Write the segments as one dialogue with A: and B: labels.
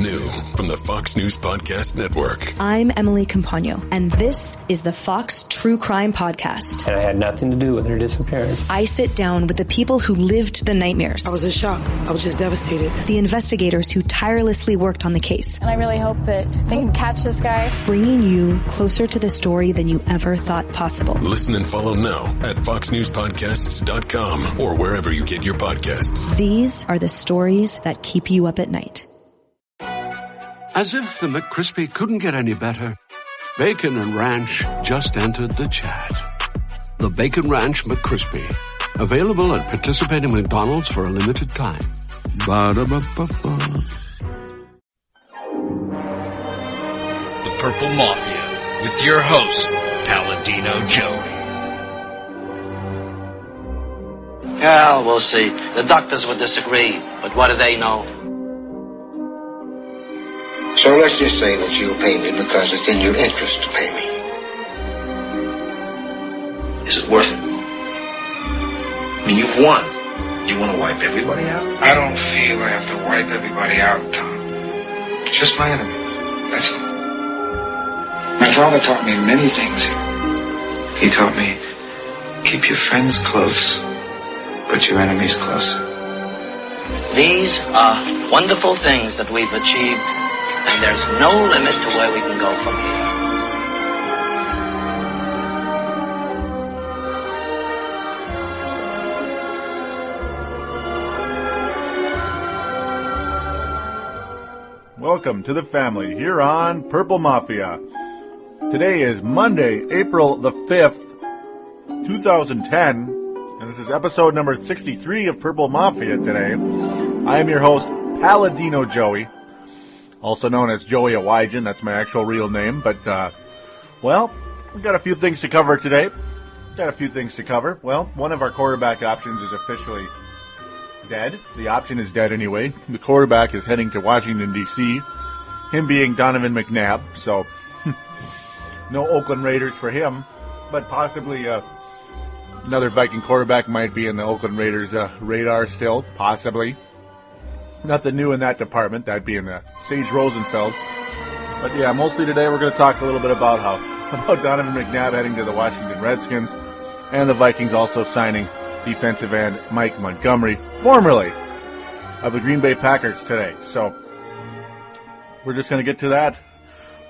A: New from the Fox News Podcast Network.
B: I'm Emily Campagno, and this is the Fox True Crime Podcast.
C: And I had nothing to do with her disappearance.
B: I sit down with the people who lived the nightmares.
D: I was in shock. I was just devastated.
B: The investigators who tirelessly worked on the case.
E: And I really hope that they can catch this guy.
B: Bringing you closer to the story than you ever thought possible.
A: Listen and follow now at foxnewspodcasts.com or wherever you get your podcasts.
B: These are the stories that keep you up at night.
F: As if the McCrispy couldn't get any better, Bacon and Ranch just entered the chat. The Bacon Ranch McCrispy, available at participating McDonald's for a limited time. Ba-da-ba-ba-ba.
G: The Purple Mafia, with your host, Paladino Joey.
H: Well, we'll see. The doctors would disagree, but what do they know?
I: So let's just say that you'll pay me because it's in your interest to pay me.
H: Is it worth it? I mean, you've won. You want to wipe everybody out?
I: I don't feel I have to wipe everybody out, Tom. Just my enemies. That's all. My father taught me many things. He taught me, keep your friends close, but your enemies closer.
H: These are wonderful things that we've achieved, and there's no limit to where we can go from here.
J: Welcome to the family here on Purple Mafia. Today is Monday, April the 5th, 2010, and this is episode number 63 of Purple Mafia today. I am your host, Paladino Joey, also known as Joey Awajan. That's my actual real name, but, well, we've got a few things to cover today. Well, one of our quarterback options is officially dead. The option is dead anyway. The quarterback is heading to Washington, D.C., him being Donovan McNabb, so no Oakland Raiders for him, but possibly another Viking quarterback might be in the Oakland Raiders' radar still, possibly. Nothing new in that department, that being Sage Rosenfeld. But yeah, mostly today we're going to talk a little bit about Donovan McNabb heading to the Washington Redskins, and the Vikings also signing defensive end Mike Montgomery, formerly of the Green Bay Packers today. So we're just going to get to that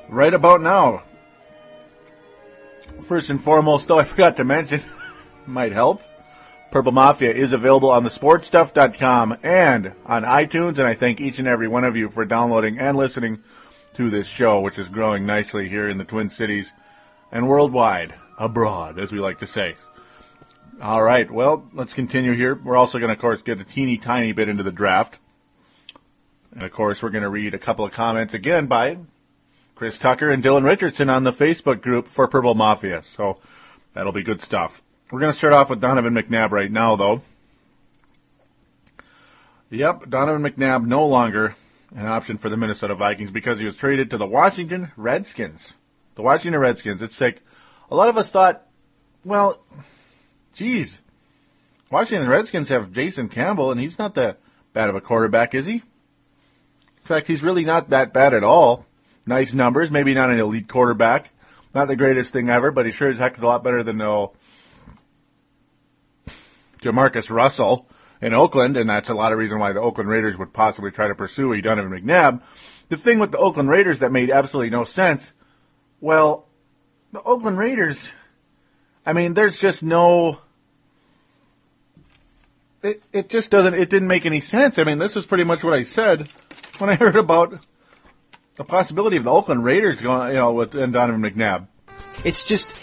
J: right about now. First and foremost, though, I forgot to mention, might help, Purple Mafia is available on thesportstuff.com and on iTunes, and I thank each and every one of you for downloading and listening to this show, which is growing nicely here in the Twin Cities and worldwide, abroad, as we like to say. All right, well, let's continue here. We're also going to, of course, get a teeny tiny bit into the draft. And, of course, we're going to read a couple of comments again by Chris Tucker and Dylan Richardson on the Facebook group for Purple Mafia. So that'll be good stuff. We're going to start off with Donovan McNabb right now, though. Yep, Donovan McNabb no longer an option for the Minnesota Vikings because he was traded to the Washington Redskins. The Washington Redskins. It's like a lot of us thought, well, geez, Washington Redskins have Jason Campbell, and he's not that bad of a quarterback, is he? In fact, he's really not that bad at all. Nice numbers, maybe not an elite quarterback. Not the greatest thing ever, but he sure as heck is a lot better than Jamarcus Russell in Oakland, and that's a lot of reason why the Oakland Raiders would possibly try to pursue a Donovan McNabb. The thing with the Oakland Raiders that made absolutely no sense, well, the Oakland Raiders, I mean, there's just no... It just doesn't, it didn't make any sense. I mean, this is pretty much what I said when I heard about the possibility of the Oakland Raiders going, with Donovan McNabb.
K: It's just,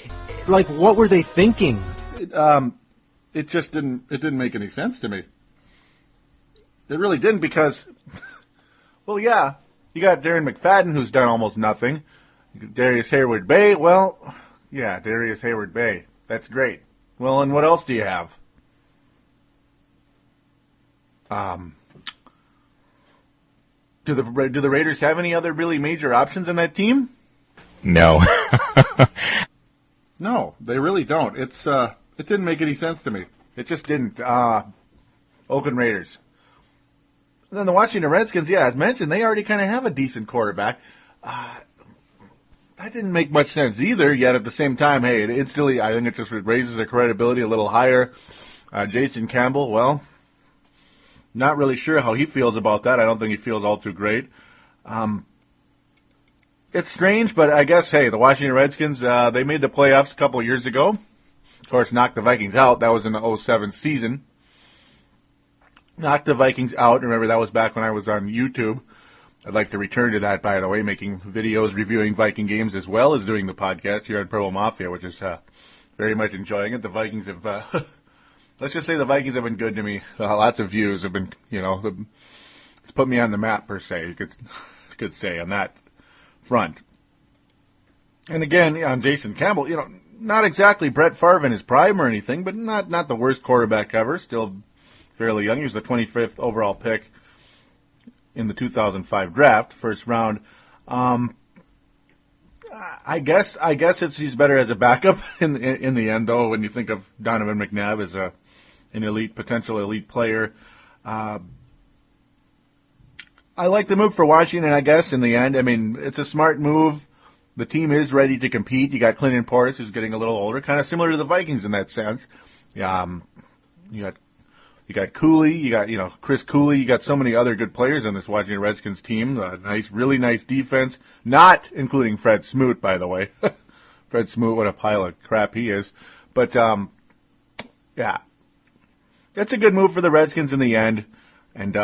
K: like, what were they thinking?
J: It just didn't make any sense to me. It really didn't because, well, yeah, you got Darren McFadden who's done almost nothing. Darius Hayward-Bay, well, yeah, Darius Hayward-Bay. That's great. Well, and what else do you have? Do the Raiders have any other really major options in that team?
K: No.
J: No, they really don't. It didn't make any sense to me. It just didn't. Oakland Raiders. then the Washington Redskins, yeah, as mentioned, they already kind of have a decent quarterback. That didn't make much sense either, yet at the same time, hey, it instantly, I think it just raises their credibility a little higher. Jason Campbell, well, not really sure how he feels about that. I don't think he feels all too great. It's strange, but I guess, hey, the Washington Redskins, they made the playoffs a couple of years ago. Of course, knocked the Vikings out. That was in the 2007 season. Knocked the Vikings out. Remember, that was back when I was on YouTube. I'd like to return to that, by the way, making videos reviewing Viking games as well as doing the podcast here on Purple Mafia, which is very much enjoying it. The Vikings have, let's just say the Vikings have been good to me. Lots of views have been, it's put me on the map, per se, you could say, on that front. And again, on Jason Campbell, not exactly Brett Favre in his prime or anything, but not the worst quarterback ever, still fairly young. He was the 25th overall pick in the 2005 draft, first round. I guess he's better as a backup in the end, though. When you think of Donovan McNabb as an potential elite player, I like the move for Washington. I guess in the end, I mean, it's a smart move. The team is ready to compete. You got Clinton Portis, who's getting a little older, kind of similar to the Vikings in that sense. You got Cooley, you got, Chris Cooley, you got so many other good players on this Washington Redskins team. Really nice defense, not including Fred Smoot, by the way. Fred Smoot, what a pile of crap he is. But, yeah. That's a good move for the Redskins in the end. And,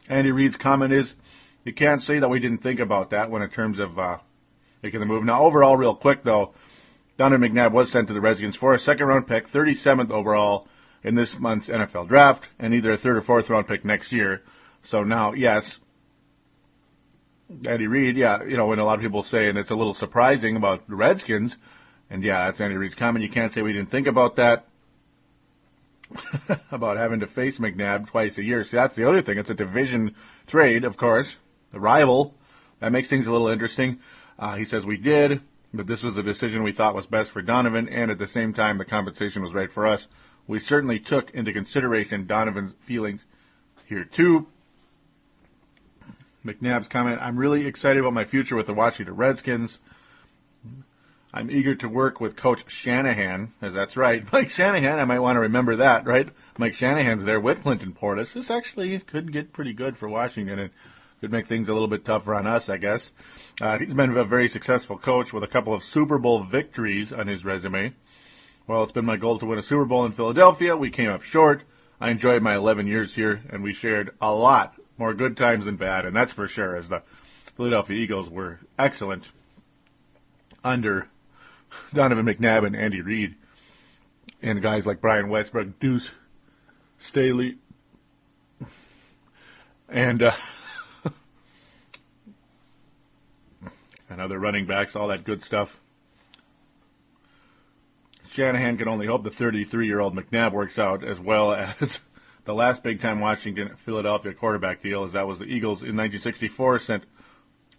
J: Andy Reid's comment is, you can't say that we didn't think about that when in terms of, making the move. Now, overall, real quick, though, Donovan McNabb was sent to the Redskins for a second-round pick, 37th overall in this month's NFL draft, and either a third or fourth-round pick next year. So now, yes, Andy Reid, when a lot of people say, and it's a little surprising about the Redskins, and yeah, that's Andy Reid's comment. You can't say we didn't think about that, about having to face McNabb twice a year. See, that's the other thing. It's a division trade, of course, the rival. That makes things a little interesting. He says we did. But this was the decision we thought was best for Donovan, and at the same time, the compensation was right for us. We certainly took into consideration Donovan's feelings here, too. McNabb's comment, I'm really excited about my future with the Washington Redskins. I'm eager to work with Coach Shanahan, as that's right. Mike Shanahan, I might want to remember that, right? Mike Shanahan's there with Clinton Portis. This actually could get pretty good for Washington, and could make things a little bit tougher on us, I guess. He's been a very successful coach with a couple of Super Bowl victories on his resume. Well, it's been my goal to win a Super Bowl in Philadelphia. We came up short. I enjoyed my 11 years here, and we shared a lot more good times than bad, and that's for sure, as the Philadelphia Eagles were excellent under Donovan McNabb and Andy Reid, and guys like Brian Westbrook, Deuce Staley, and other running backs, all that good stuff. Shanahan can only hope the 33-year-old McNabb works out as well as the last big-time Washington-Philadelphia quarterback deal, as that was the Eagles in 1964 sent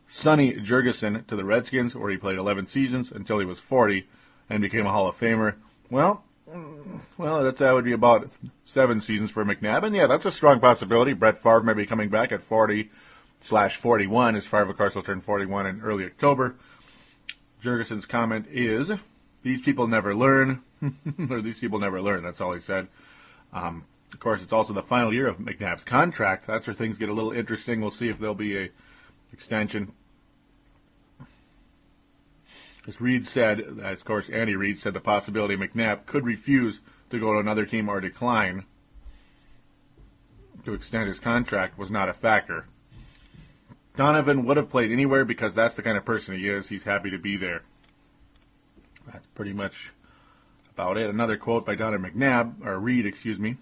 J: Sonny Jurgensen to the Redskins, where he played 11 seasons until he was 40 and became a Hall of Famer. Well, that would be about 7 seasons for McNabb, and yeah, that's a strong possibility. Brett Favre may be coming back at 40/41, as Favre, of course, will turn 41 in early October. Jurgensen's comment is, these people never learn, or these people never learn, that's all he said. Of course, it's also the final year of McNabb's contract. That's where things get a little interesting. We'll see if there'll be a extension. As Reid said, as of course Andy Reid said, the possibility McNabb could refuse to go to another team or decline to extend his contract was not a factor. Donovan would have played anywhere because that's the kind of person he is. He's happy to be there. That's pretty much about it. Another quote by Reid, excuse me.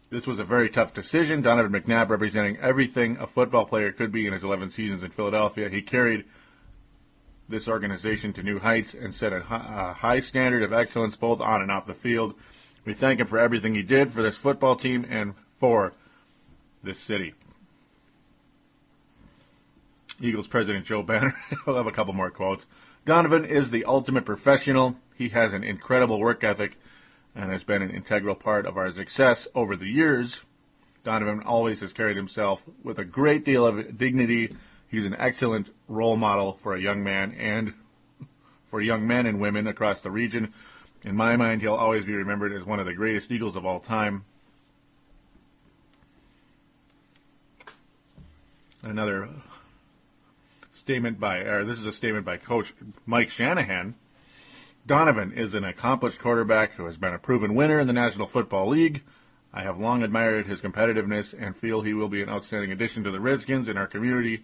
J: This was a very tough decision. Donovan McNabb representing everything a football player could be in his 11 seasons in Philadelphia. He carried this organization to new heights and set a high standard of excellence both on and off the field. We thank him for everything he did for this football team and for this city. Eagles president Joe Banner. I'll have a couple more quotes. Donovan is the ultimate professional. He has an incredible work ethic and has been an integral part of our success over the years. Donovan always has carried himself with a great deal of dignity. He's an excellent role model for a young man and for young men and women across the region. In my mind, he'll always be remembered as one of the greatest Eagles of all time. Another statement this is a statement by Coach Mike Shanahan. Donovan is an accomplished quarterback who has been a proven winner in the National Football League. I have long admired his competitiveness and feel he will be an outstanding addition to the Redskins and our community.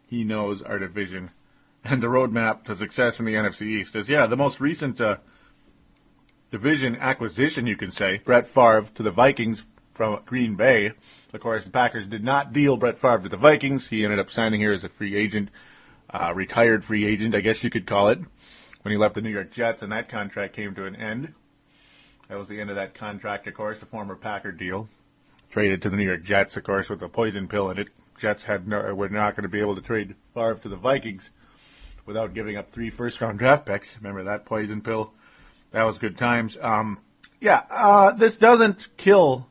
J: He knows our division and the roadmap to success in the NFC East. The most recent division acquisition, you can say, Brett Favre to the Vikings from Green Bay. Of course, the Packers did not deal Brett Favre to the Vikings. He ended up signing here as a free agent, retired free agent, I guess you could call it, when he left the New York Jets, and that contract came to an end. That was the end of that contract, of course, the former Packer deal. Traded to the New York Jets, of course, with a poison pill in it. Jets were not going to be able to trade Favre to the Vikings without giving up 3 first-round draft picks. Remember that poison pill? That was good times. This doesn't kill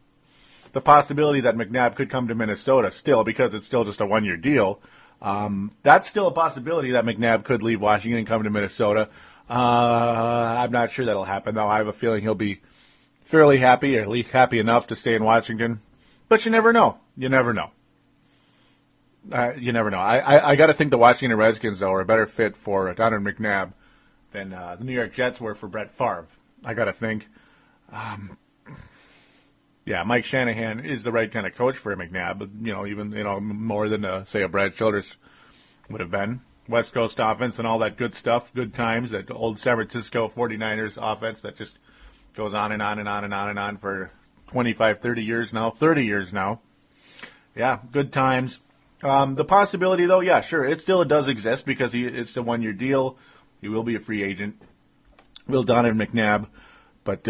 J: the possibility that McNabb could come to Minnesota still, because it's still just a 1-year deal. That's still a possibility that McNabb could leave Washington and come to Minnesota. I'm not sure that'll happen, though. I have a feeling he'll be fairly happy, or at least happy enough to stay in Washington. But you never know. You never know. I got to think the Washington Redskins, though, are a better fit for Donovan McNabb than the New York Jets were for Brett Favre. I got to think. Mike Shanahan is the right kind of coach for McNabb, but, more than, say, a Brad Childress would have been. West Coast offense and all that good stuff, good times, that old San Francisco 49ers offense that just goes on and on and on and on and on for 25, 30 years now. Yeah, good times. The possibility, though, yeah, sure, it still does exist because it's a 1-year deal. He will be a free agent. Will Donovan McNabb. But,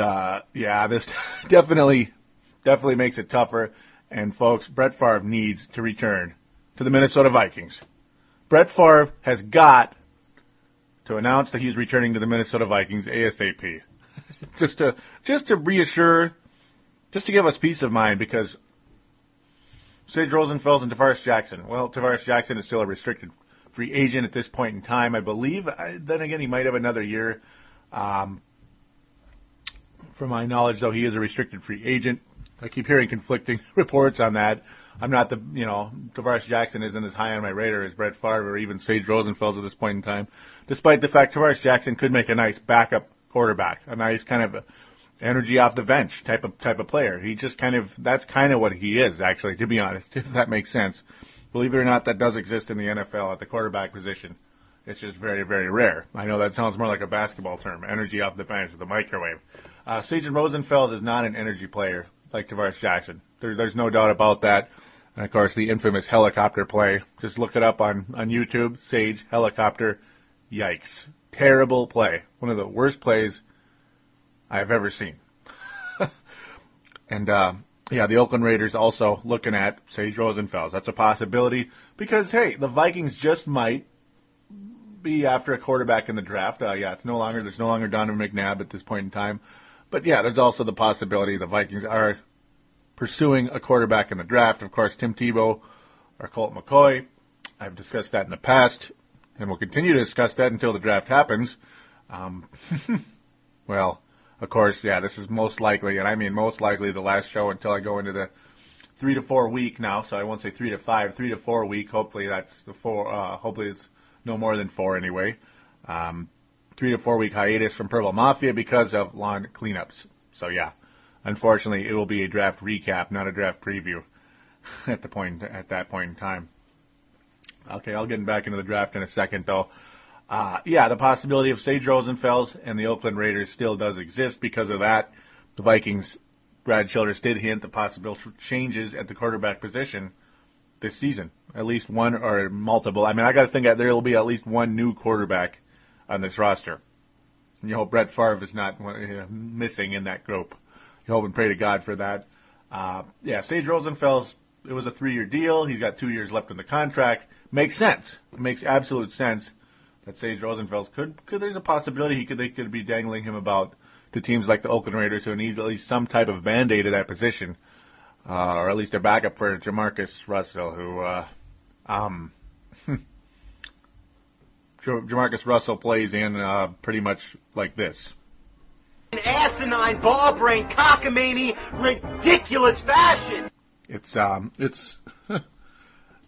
J: this definitely makes it tougher. And, folks, Brett Favre needs to return to the Minnesota Vikings. Brett Favre has got to announce that he's returning to the Minnesota Vikings ASAP. just to reassure, just to give us peace of mind, because Sage Rosenfels and Tavares Jackson. Well, Tavares Jackson is still a restricted free agent at this point in time, I believe. Then again, he might have another year. From my knowledge, though, he is a restricted free agent. I keep hearing conflicting reports on that. I'm not Tavares Jackson isn't as high on my radar as Brett Favre or even Sage Rosenfels at this point in time, despite the fact Tavares Jackson could make a nice backup quarterback, a nice kind of energy off the bench type of player. He just that's kind of what he is, actually, to be honest, if that makes sense. Believe it or not, that does exist in the NFL at the quarterback position. It's just very, very rare. I know that sounds more like a basketball term, energy off the bench with the microwave. Sage Rosenfels is not an energy player like Tavares Jackson. There's no doubt about that. And, of course, the infamous helicopter play. Just look it up on YouTube. Sage, helicopter. Yikes. Terrible play. One of the worst plays I've ever seen. And, the Oakland Raiders also looking at Sage Rosenfels. That's a possibility because, hey, the Vikings just might be after a quarterback in the draft. There's no longer Donovan McNabb at this point in time. But, there's also the possibility the Vikings are pursuing a quarterback in the draft. Of course, Tim Tebow or Colt McCoy. I've discussed that in the past, and we'll continue to discuss that until the draft happens. Well, of course, this is most likely, and I mean most likely the last show until I go into the 3 to 4 week now, so I won't say 3 to 5, 3 to 4 week. Hopefully that's the 4, hopefully it's no more than 4 anyway. 3 to 4 week hiatus from Purple Mafia because of lawn cleanups. So unfortunately it will be a draft recap, not a draft preview at that point in time. Okay, I'll get back into the draft in a second though. The possibility of Sage Rosenfels and the Oakland Raiders still does exist because of that. The Vikings, Brad Childress did hint the possible changes at the quarterback position this season. At least one or multiple. I mean, I got to think that there will be at least one new quarterback on this roster. And you hope Brett Favre is not missing in that group. You hope and pray to God for that. Sage Rosenfels, it was a 3-year deal. He's got 2 years left in the contract. Makes sense. It makes absolute sense that Sage Rosenfels could there's a possibility they could be dangling him about to teams like the Oakland Raiders who need at least some type of Band-Aid at that position, or at least a backup for Jamarcus Russell, who Jamarcus Russell plays in pretty much like this.
L: An asinine, ball-brained, cockamamie, ridiculous fashion.
J: It's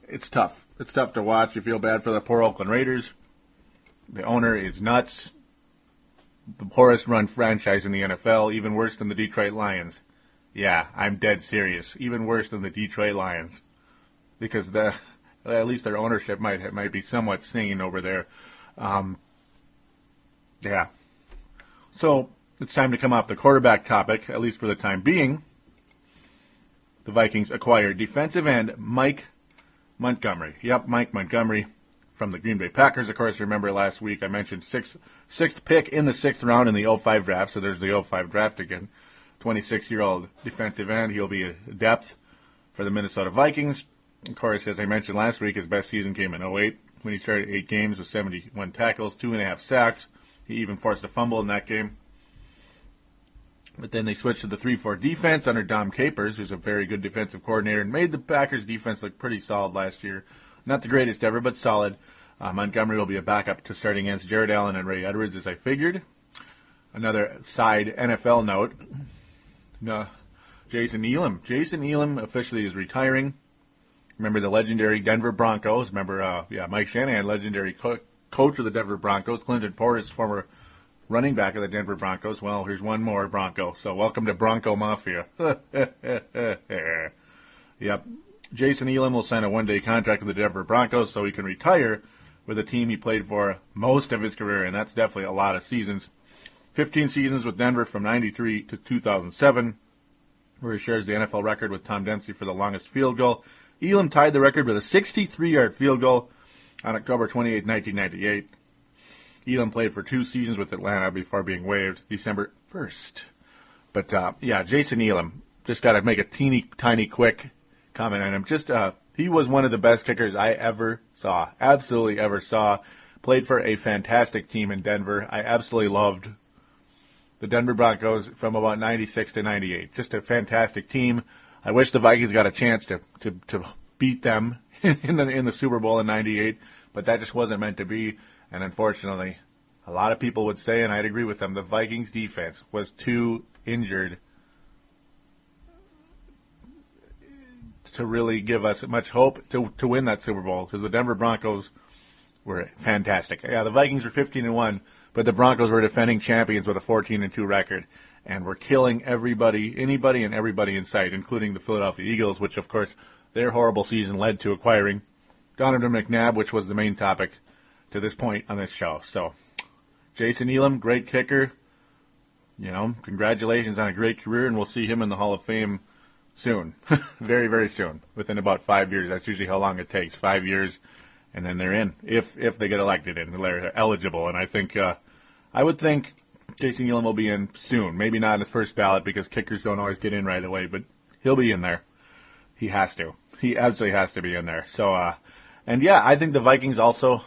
J: it's tough. It's tough to watch. You feel bad for the poor Oakland Raiders. The owner is nuts. The poorest run franchise in the NFL, even worse than the Detroit Lions. Yeah, I'm dead serious. Even worse than the Detroit Lions, because at least their ownership might be somewhat sane over there. Yeah. So it's time to come off the quarterback topic, at least for the time being. The Vikings acquired defensive end Mike Montgomery. Yep, Mike Montgomery from the Green Bay Packers. Of course, remember last week I mentioned sixth pick in the 6th round in the 05 draft, so there's the 05 draft again. 26-year-old defensive end. He'll be a depth for the Minnesota Vikings. Of course, as I mentioned last week, his best season came in 08 when he started 8 games with 71 tackles, 2.5 sacks. He even forced a fumble in that game. But then they switched to the 3-4 defense under Dom Capers, who's a very good defensive coordinator, and made the Packers' defense look pretty solid last year. Not the greatest ever, but solid. Montgomery will be a backup to starting against Jared Allen and Ray Edwards, as I figured. Another side NFL note. Jason Elam. Jason Elam officially is retiring. Remember the legendary Denver Broncos. Remember, Mike Shanahan, legendary coach of the Denver Broncos. Clinton Portis, former running back of the Denver Broncos. Well, here's one more Bronco. So welcome to Bronco Mafia. Yep. Jason Elam will sign a one-day contract with the Denver Broncos so he can retire with a team he played for most of his career, and that's definitely a lot of seasons. 15 seasons with Denver from 93 to 2007, where he shares the NFL record with Tom Dempsey for the longest field goal. Elam tied the record with a 63-yard field goal on October 28, 1998. Elam played for 2 seasons with Atlanta before being waived December 1st. But, Jason Elam, just got to make a tiny, quick comment on him. He was one of the best kickers I ever saw, absolutely ever saw. Played for a fantastic team in Denver. I absolutely loved the Denver Broncos from about 96 to 98. Just a fantastic team. I wish the Vikings got a chance to beat them in the Super Bowl in 98, but that just wasn't meant to be. And unfortunately, a lot of people would say, and I'd agree with them, the Vikings defense was too injured to really give us much hope to win that Super Bowl, because the Denver Broncos were fantastic. Yeah, the Vikings were 15-1, but the Broncos were defending champions with a 14-2 record, and were killing anybody and everybody in sight, including the Philadelphia Eagles, which, of course, their horrible season led to acquiring Donovan McNabb, which was the main topic to this point on this show. So, Jason Elam, great kicker. Congratulations on a great career, and we'll see him in the Hall of Fame soon. Very, very soon. Within about 5 years. That's usually how long it takes. 5 years, and then they're in. If they get elected and they're eligible. And I would think Jason Elam will be in soon. Maybe not in the first ballot because kickers don't always get in right away, but he'll be in there. He has to. He absolutely has to be in there. So, I think the Vikings also.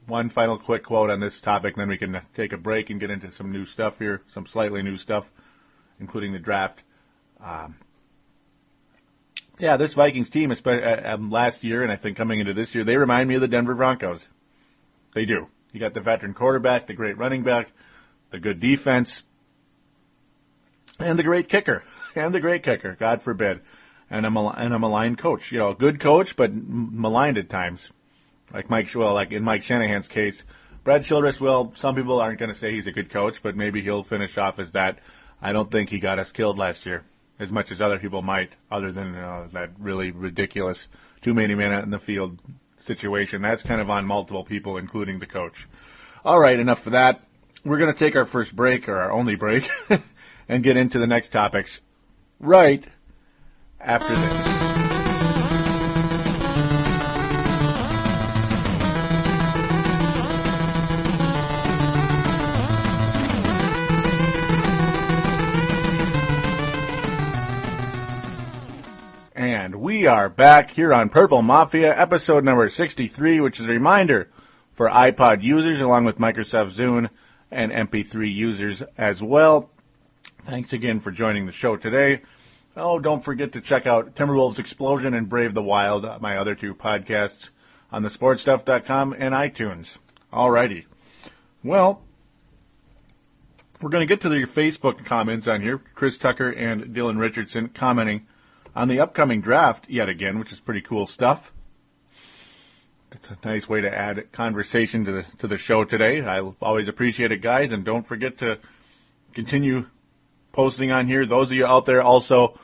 J: One final quick quote on this topic, and then we can take a break and get into some new stuff here, some slightly new stuff, including the draft. This Vikings team, last year, and I think coming into this year, they remind me of the Denver Broncos. They do. You got the veteran quarterback, the great running back, the good defense, and the great kicker. God forbid. And a maligned coach. Good coach, but maligned at times. Like in Mike Shanahan's case, Brad Childress, some people aren't going to say he's a good coach, but maybe he'll finish off as that. I don't think he got us killed last year, as much as other people might, other than that really ridiculous too many men out in the field situation. That's kind of on multiple people, including the coach. All right, enough for that. We're going to take our first break, or our only break, and get into the next topics right after this. And we are back here on Purple Mafia, episode number 63, which is a reminder for iPod users, along with Microsoft Zune and MP3 users as well. Thanks again for joining the show today. Oh, don't forget to check out Timberwolves Explosion and Brave the Wild, my other two podcasts, on thesportstuff.com and iTunes. Alrighty. Well, we're going to get to your Facebook comments on here. Chris Tucker and Dylan Richardson commenting on the upcoming draft yet again, which is pretty cool stuff. It's a nice way to add conversation to the show today. I always appreciate it, guys, and don't forget to continue posting on here. Those of you out there also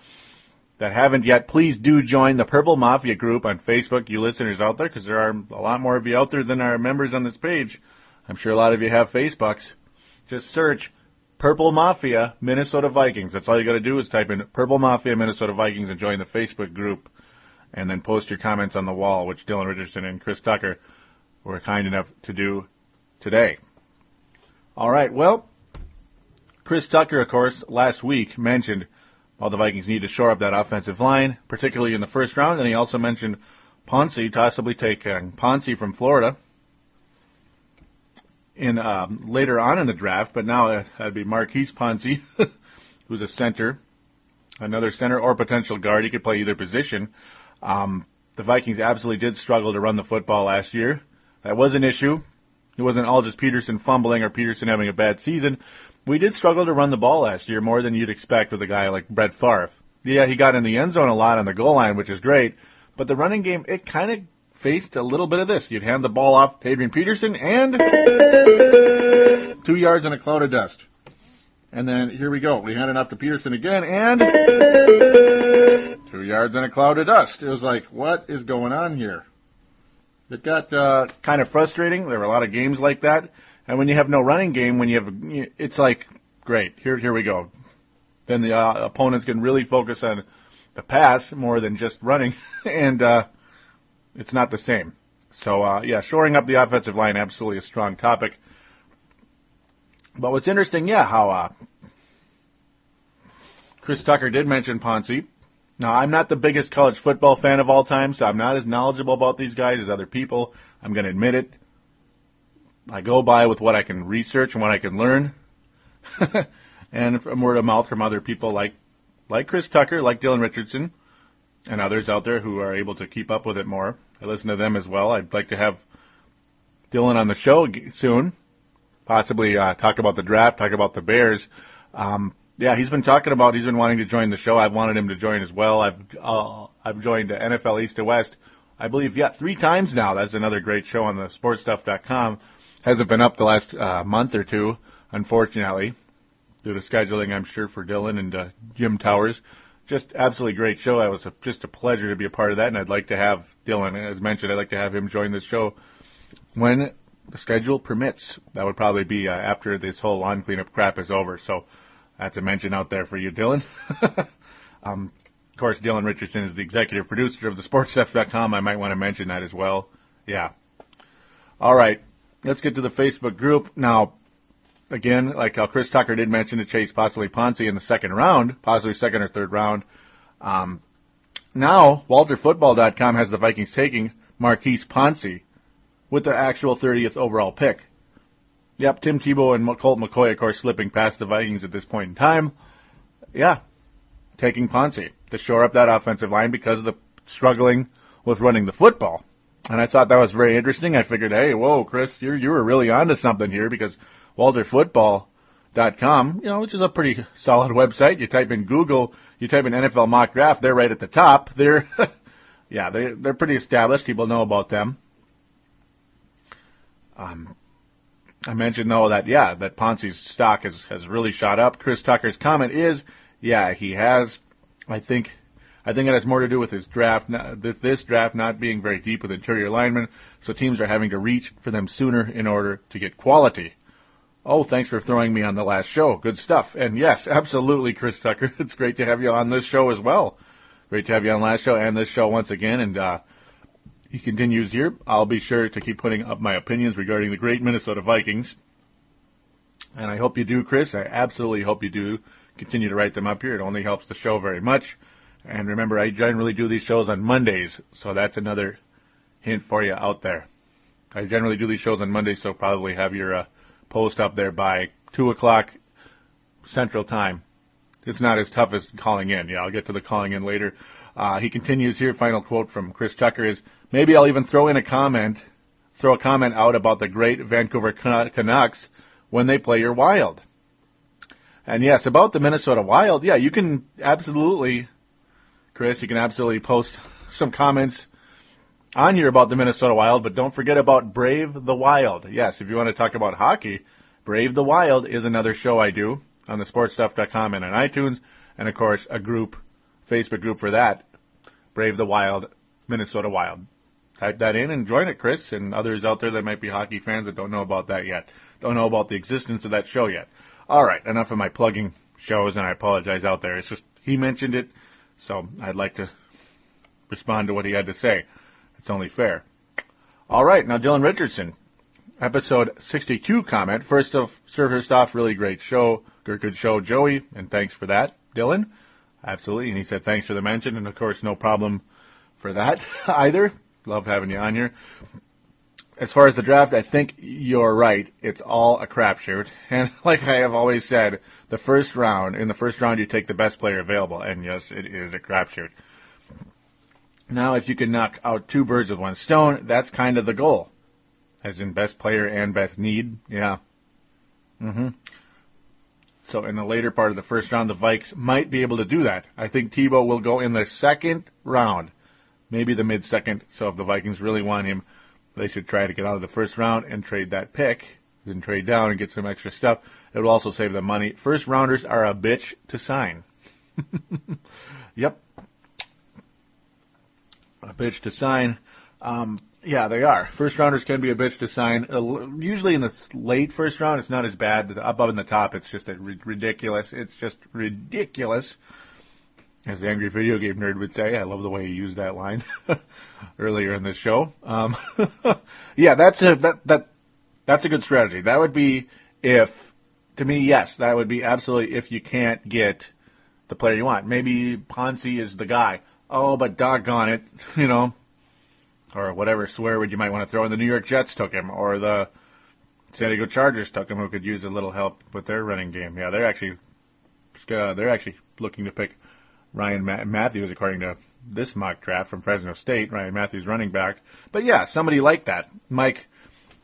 J: that haven't yet, please do join the Purple Mafia group on Facebook, you listeners out there, because there are a lot more of you out there than are members on this page. I'm sure a lot of you have Facebooks. Just search Purple Mafia Minnesota Vikings. That's all you got to do is type in Purple Mafia Minnesota Vikings and join the Facebook group, and then post your comments on the wall, which Dylan Richardson and Chris Tucker were kind enough to do today. All right, well, Chris Tucker, of course, last week mentioned all the Vikings need to shore up that offensive line, particularly in the first round, and he also mentioned Ponce, possibly taking Ponce from Florida in later on in the draft, but now that'd be Marquise Ponce, who's a center, another center or potential guard. He could play either position. The Vikings absolutely did struggle to run the football last year. That was an issue. It wasn't all just Peterson fumbling or Peterson having a bad season. We did struggle to run the ball last year more than you'd expect with a guy like Brett Favre. Yeah, he got in the end zone a lot on the goal line, which is great, but the running game, it kind of faced a little bit of this. You'd hand the ball off to Adrian Peterson and 2 yards in a cloud of dust. And then here we go. We hand it off to Peterson again and 2 yards in a cloud of dust. It was like, what is going on here? It got kind of frustrating. There were a lot of games like that. And when you have no running game, it's like, great, here we go. Then the opponents can really focus on the pass more than just running, and it's not the same. So, shoring up the offensive line, absolutely a strong topic. But what's interesting, how Chris Tucker did mention Ponce. Now, I'm not the biggest college football fan of all time, so I'm not as knowledgeable about these guys as other people. I'm going to admit it. I go by with what I can research and what I can learn. And from word of mouth from other people like Chris Tucker, like Dylan Richardson, and others out there who are able to keep up with it more. I listen to them as well. I'd like to have Dylan on the show soon. Possibly talk about the draft, talk about the Bears. He's been wanting to join the show. I've wanted him to join as well. I've joined NFL East to West, I believe, 3 times now. That's another great show on the sportstuff.com. Hasn't been up the last month or two, unfortunately, due to scheduling, I'm sure, for Dylan and Jim Towers. Just absolutely great show. It was just a pleasure to be a part of that, and I'd like to have Dylan, as mentioned, I'd like to have him join this show when the schedule permits. That would probably be after this whole lawn cleanup crap is over, so that's a mention out there for you, Dylan. Of course, Dylan Richardson is the executive producer of thesportstuff.com. I might want to mention that as well. Yeah. All right. Let's get to the Facebook group. Now, again, like how Chris Tucker did mention to chase possibly Ponce in the second round, possibly second or third round. Now, WalterFootball.com has the Vikings taking Marquise Ponce with the actual 30th overall pick. Yep, Tim Tebow and Colt McCoy, of course, slipping past the Vikings at this point in time. Yeah, taking Ponce to shore up that offensive line because of the struggling with running the football. And I thought that was very interesting. I figured, hey, whoa, Chris, you were really onto something here because WalterFootball.com, which is a pretty solid website. You type in Google, you type in NFL mock draft, they're right at the top. They're pretty established. People know about them. I mentioned, though, that Ponce's stock has really shot up. Chris Tucker's comment is, he has. I think it has more to do with his draft, this draft not being very deep with interior linemen, so teams are having to reach for them sooner in order to get quality. Oh, thanks for throwing me on the last show. Good stuff. And yes, absolutely, Chris Tucker. It's great to have you on this show as well. Great to have you on last show and this show once again. And he continues here. I'll be sure to keep putting up my opinions regarding the great Minnesota Vikings. And I hope you do, Chris. I absolutely hope you do continue to write them up here. It only helps the show very much. And remember, I generally do these shows on Mondays, so that's another hint for you out there. I generally do these shows on Mondays, so probably have your post up there by 2 o'clock Central Time it's not as tough as calling in. Yeah, I'll get to the calling in later. He continues here. Final quote from Chris Tucker is, maybe I'll even throw a comment out about the great Vancouver Canucks when they play your Wild. And yes, about the Minnesota Wild, yeah, you can absolutely, Chris, you can absolutely post some comments on here about the Minnesota Wild, but don't forget about Brave the Wild. Yes, if you want to talk about hockey, Brave the Wild is another show I do on the sportstuff.com and on iTunes, and of course a Facebook group for that, Brave the Wild, Minnesota Wild. Type that in and join it, Chris, and others out there that might be hockey fans that don't know about that yet, don't know about the existence of that show yet. All right, enough of my plugging shows, and I apologize out there. It's just he mentioned it, so I'd like to respond to what he had to say. It's only fair. All right, now Dylan Richardson, episode 62 comment. First off, really great show, good show, Joey, and thanks for that, Dylan. Absolutely, and he said thanks for the mention, and of course, no problem for that either. Love having you on here. As far as the draft, I think you're right. It's all a crapshoot. And like I have always said, in the first round, you take the best player available. And yes, it is a crapshoot. Now, if you can knock out two birds with one stone, that's kind of the goal. As in best player and best need. Yeah. So in the later part of the first round, the Vikes might be able to do that. I think Tebow will go in the second round. Maybe the mid-second. So if the Vikings really want him, they should try to get out of the first round and trade that pick, then trade down and get some extra stuff. It will also save them money. First rounders are a bitch to sign. Yep. A bitch to sign. Yeah, they are. First rounders can be a bitch to sign. Usually in the late first round, it's not as bad. Above in the top, it's just ridiculous. It's just ridiculous. As the angry video game nerd would say, I love the way he used that line earlier in this show. Yeah, that's a good strategy. That would be that would be absolutely if you can't get the player you want. Maybe Ponzi is the guy. Oh, but doggone it, or whatever swear word you might want to throw in. The New York Jets took him, or the San Diego Chargers took him, who could use a little help with their running game. Yeah, they're actually looking to pick Ryan Matthews, according to this mock draft from Fresno State. Ryan Matthews, running back. But yeah, somebody like that. Mike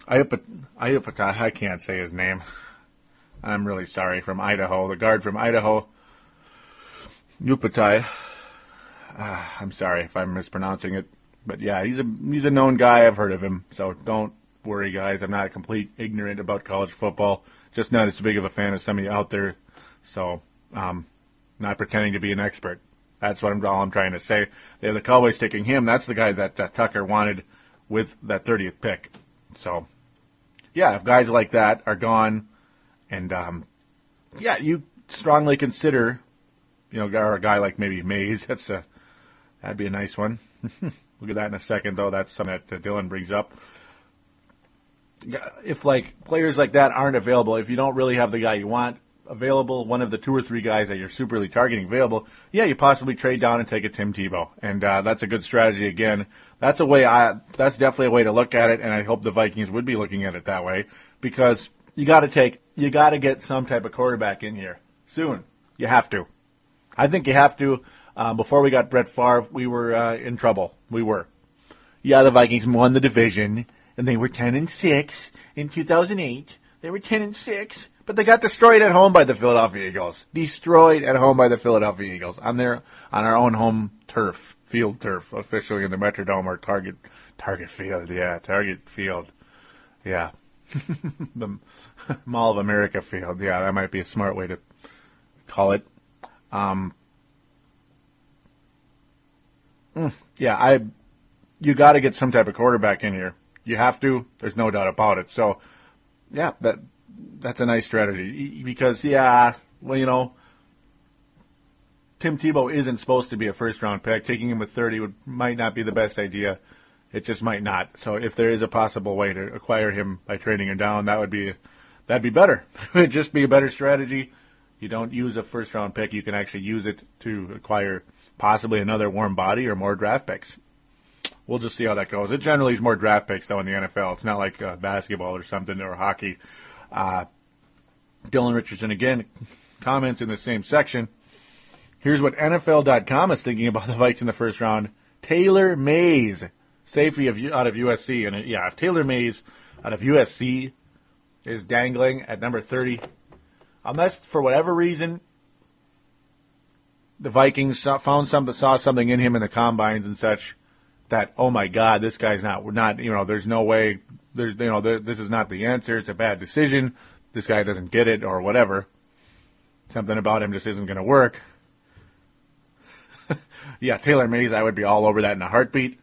J: Iupata, I can't say his name. I'm really sorry, from Idaho. The guard from Idaho, Iupata. I'm sorry if I'm mispronouncing it. But yeah, he's a known guy. I've heard of him. So don't worry, guys. I'm not a complete ignorant about college football. Just not as big of a fan as some of you out there. So, not pretending to be an expert. That's all I'm trying to say. They have the Cowboys taking him. That's the guy that Tucker wanted with that 30th pick. So, yeah, if guys like that are gone, and you strongly consider, or a guy like maybe Mays. That'd be a nice one. Look at that in a second, though. That's something that Dylan brings up. If players like that aren't available, if you don't really have the guy you want available, one of the two or three guys that you're superly targeting available, you possibly trade down and take a Tim Tebow, and that's a good strategy. Again, that's definitely a way to look at it, and I hope the Vikings would be looking at it that way, because you got to get some type of quarterback in here soon. You have to. I think you have to. Before we got Brett Favre, we were in trouble. We were. Yeah, the Vikings won the division, and they were 10-6 in 2008. They were 10-6. But they got destroyed at home by the Philadelphia Eagles. Destroyed at home by the Philadelphia Eagles on our own home turf, field turf, officially in the Metrodome or Target Field. Yeah, Target Field. Yeah, the Mall of America Field. Yeah, that might be a smart way to call it. You got to get some type of quarterback in here. You have to. There's no doubt about it. So, yeah, that's a nice strategy because, Tim Tebow isn't supposed to be a first-round pick. Taking him with 30 might not be the best idea. It just might not. So if there is a possible way to acquire him by trading him down, that'd be better. It would just be a better strategy. You don't use a first-round pick. You can actually use it to acquire possibly another warm body or more draft picks. We'll just see how that goes. It generally is more draft picks, though, in the NFL. It's not like basketball or something or hockey. Dylan Richardson, again, comments in the same section. Here's what NFL.com is thinking about the Vikes in the first round. Taylor Mays, safety out of USC. And if Taylor Mays out of USC is dangling at number 30, unless for whatever reason the Vikings saw something in him in the combines and such that, oh my God, this guy's not, there's no way, this is not the answer. It's a bad decision. This guy doesn't get it or whatever. Something about him just isn't going to work. Yeah, Taylor Mays, I would be all over that in a heartbeat.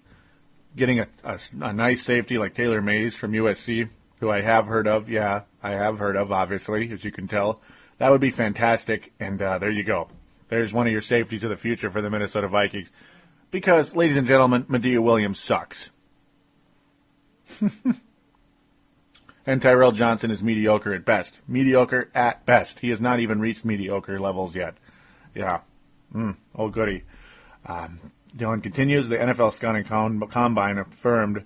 J: Getting a nice safety like Taylor Mays from USC, who I have heard of. Yeah, I have heard of, obviously, as you can tell. That would be fantastic, and there you go. There's one of your safeties of the future for the Minnesota Vikings. Because, ladies and gentlemen, Medea Williams sucks. And Tyrell Johnson is mediocre at best. Mediocre at best. He has not even reached mediocre levels yet. Yeah. Oh, goody. Dylan continues. The NFL Scouting Combine affirmed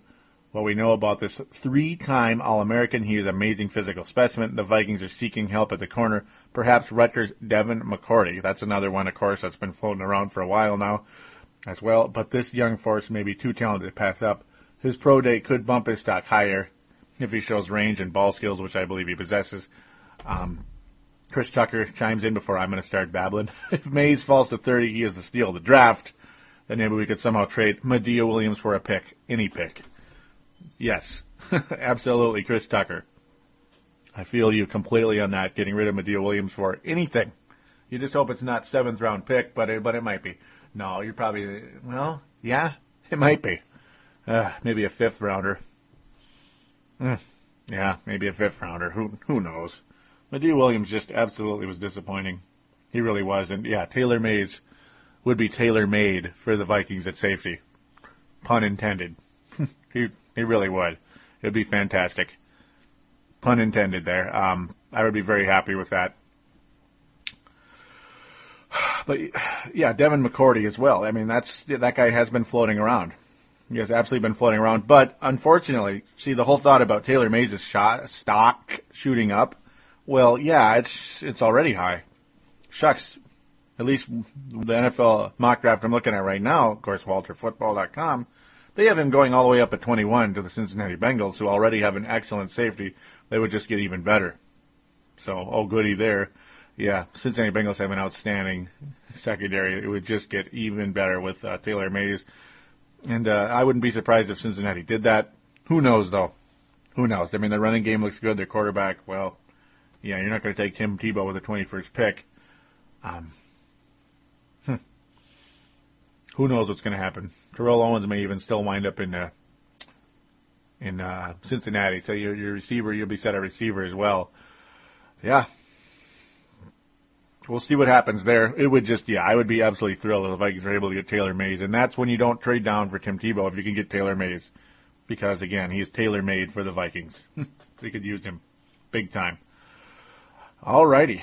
J: what we know about this 3-time All-American. He is an amazing physical specimen. The Vikings are seeking help at the corner. Perhaps Rutgers' Devin McCourty. That's another one, of course, that's been floating around for a while now as well. But this young force may be too talented to pass up. His pro day could bump his stock higher if he shows range and ball skills, which I believe he possesses. Chris Tucker chimes in before I'm going to start babbling. If Mays falls to 30, he is the steal of the draft. Then maybe we could somehow trade Medea Williams for a pick. Any pick. Yes, absolutely, Chris Tucker. I feel you completely on that, getting rid of Medea Williams for anything. You just hope it's not 7th round pick, but it might be. No, you're probably, well, yeah, it might be. Maybe a 5th rounder. Yeah, maybe a 5th rounder. Who knows? Medea Williams just absolutely was disappointing. He really was. And yeah, Taylor Mays would be tailor-made for the Vikings at safety. Pun intended. He really would. It would be fantastic. Pun intended there. I would be very happy with that. But yeah, Devin McCourty as well. I mean, that guy has been floating around. He has absolutely been floating around. But unfortunately, see, the whole thought about Taylor Mays' stock shooting up, well, yeah, it's already high. Shucks. At least the NFL mock draft I'm looking at right now, of course, WalterFootball.com, they have him going all the way up at 21 to the Cincinnati Bengals, who already have an excellent safety. They would just get even better. So, oh, goody there. Yeah, Cincinnati Bengals have an outstanding secondary. It would just get even better with Taylor Mays. And I wouldn't be surprised if Cincinnati did that. Who knows, though? Who knows? I mean, their running game looks good. Their quarterback, well, yeah, you're not going to take Tim Tebow with the 21st pick. Who knows what's going to happen? Terrell Owens may even still wind up in Cincinnati. So your receiver, you'll be set at receiver as well. Yeah. We'll see what happens there. It would just, yeah, I would be absolutely thrilled if the Vikings are able to get Taylor Mays. And that's when you don't trade down for Tim Tebow if you can get Taylor Mays. Because, again, he is tailor-made for the Vikings. They could use him big time. All righty.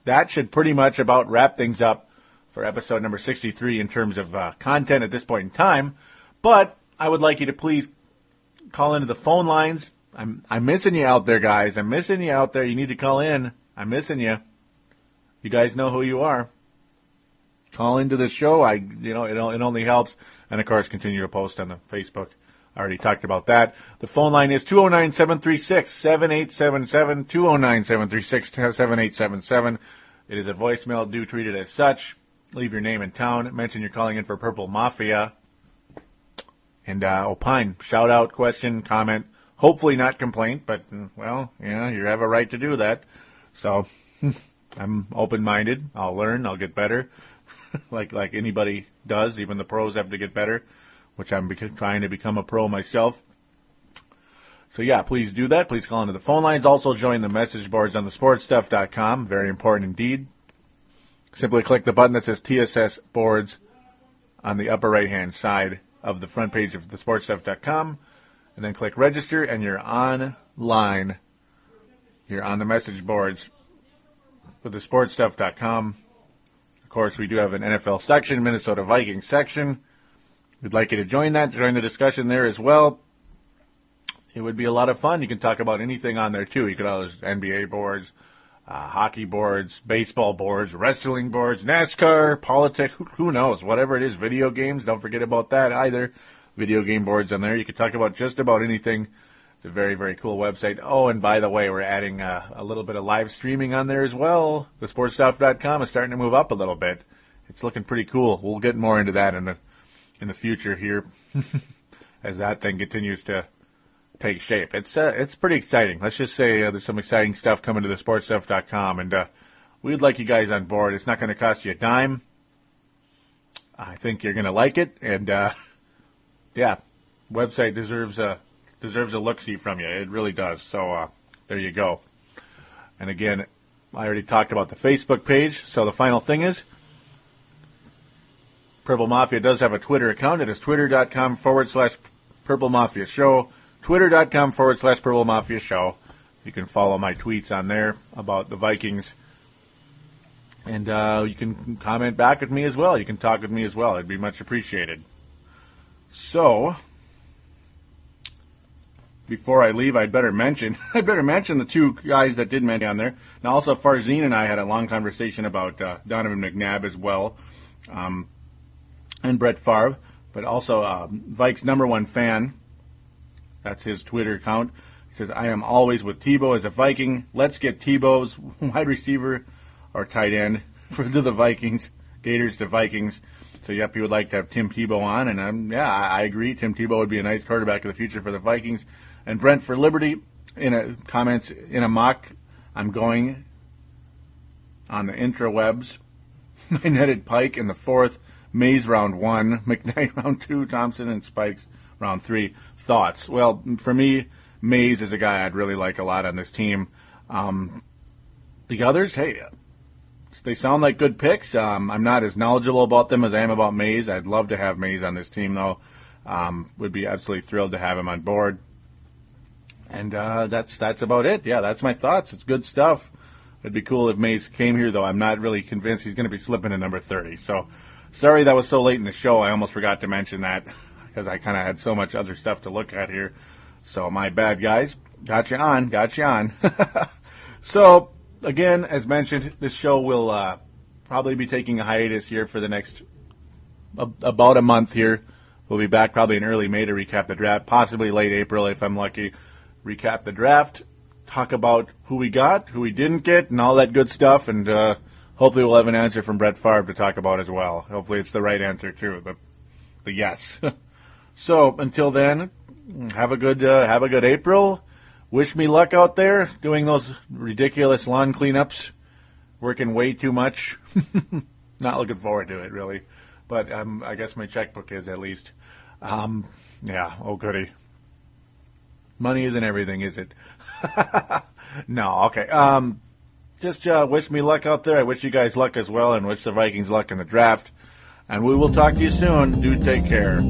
J: That should pretty much about wrap things up for episode number 63 in terms of content at this point in time. But I would like you to please call into the phone lines. I'm missing you out there, guys. I'm missing you out there. You need to call in. I'm missing you. You guys know who you are. Call into the show. It only helps. And, of course, continue to post on the Facebook. I already talked about that. The phone line is 209-736-7877, 209-736-7877. It is a voicemail. Do treat it as such. Leave your name and town. Mention you're calling in for Purple Mafia. And opine. Shout out, question, comment. Hopefully not complaint, but, well, yeah, you have a right to do that. So, I'm open-minded. I'll learn. I'll get better. like anybody does. Even the pros have to get better, which I'm trying to become a pro myself. So, yeah, please do that. Please call into the phone lines. Also join the message boards on thesportstuff.com. Very important indeed. Simply click the button that says TSS Boards on the upper right-hand side of the front page of thesportstuff.com. And then click register, and you're online. You're on the message boards with thesportstuff.com. Of course, we do have an NFL section, Minnesota Vikings section. We'd like you to join that, join the discussion there as well. It would be a lot of fun. You can talk about anything on there, too. You could always NBA boards, hockey boards, baseball boards, wrestling boards, NASCAR, politics, who knows, whatever it is, video games, don't forget about that either. Video game boards on there. You can talk about just about anything. It's a very, very cool website. Oh, and by the way, we're adding a little bit of live streaming on there as well. TheSportsStuff.com is starting to move up a little bit. It's looking pretty cool. We'll get more into that in the future here as that thing continues to take shape. It's pretty exciting. Let's just say there's some exciting stuff coming to TheSportsStuff.com, and we'd like you guys on board. It's not going to cost you a dime. I think you're going to like it, and yeah, website deserves a look-see from you. It really does. So there you go. And again, I already talked about the Facebook page. So the final thing is, Purple Mafia does have a Twitter account. It is twitter.com/Purple Mafia Show. Twitter.com/Purple Mafia Show. You can follow my tweets on there about the Vikings. And you can comment back with me as well. You can talk with me as well. It'd be much appreciated. So, before I leave, I'd better mention the two guys that did mention on there. Now, also, Farzine and I had a long conversation about Donovan McNabb as well, and Brett Favre, but also Vikes' #1 fan. That's his Twitter account. He says, I am always with Tebow as a Viking. Let's get Tebow's wide receiver or tight end for the Vikings, Gators to Vikings. So, yep, he would like to have Tim Tebow on, and I agree. Tim Tebow would be a nice quarterback of the future for the Vikings. And Brent for Liberty comments in a mock, I'm going on the intrawebs. I netted Pike in the 4th, Mays round 1, McKnight round 2, Thompson and Spikes round 3. Thoughts? Well, for me, Mays is a guy I'd really like a lot on this team. The others, hey, they sound like good picks. I'm not as knowledgeable about them as I am about Mays. I'd love to have Mays on this team, though. Would be absolutely thrilled to have him on board. And that's about it. Yeah, that's my thoughts. It's good stuff. It'd be cool if Mays came here, though. I'm not really convinced he's going to be slipping in number 30. So, sorry that was so late in the show. I almost forgot to mention that because I kind of had so much other stuff to look at here. So, my bad, guys. Got you on. So, again, as mentioned, this show will probably be taking a hiatus here for the next about a month here. We'll be back probably in early May to recap the draft, possibly late April if I'm lucky. Recap the draft, talk about who we got, who we didn't get, and all that good stuff, and hopefully we'll have an answer from Brett Favre to talk about as well. Hopefully it's the right answer, too, the yes. So, until then, have a good April. Wish me luck out there doing those ridiculous lawn cleanups, working way too much. Not looking forward to it, really. But I guess my checkbook is at least. Yeah, oh goody. Money isn't everything, is it? No, okay. Just wish me luck out there. I wish you guys luck as well, and wish the Vikings luck in the draft. And we will talk to you soon. Do take care.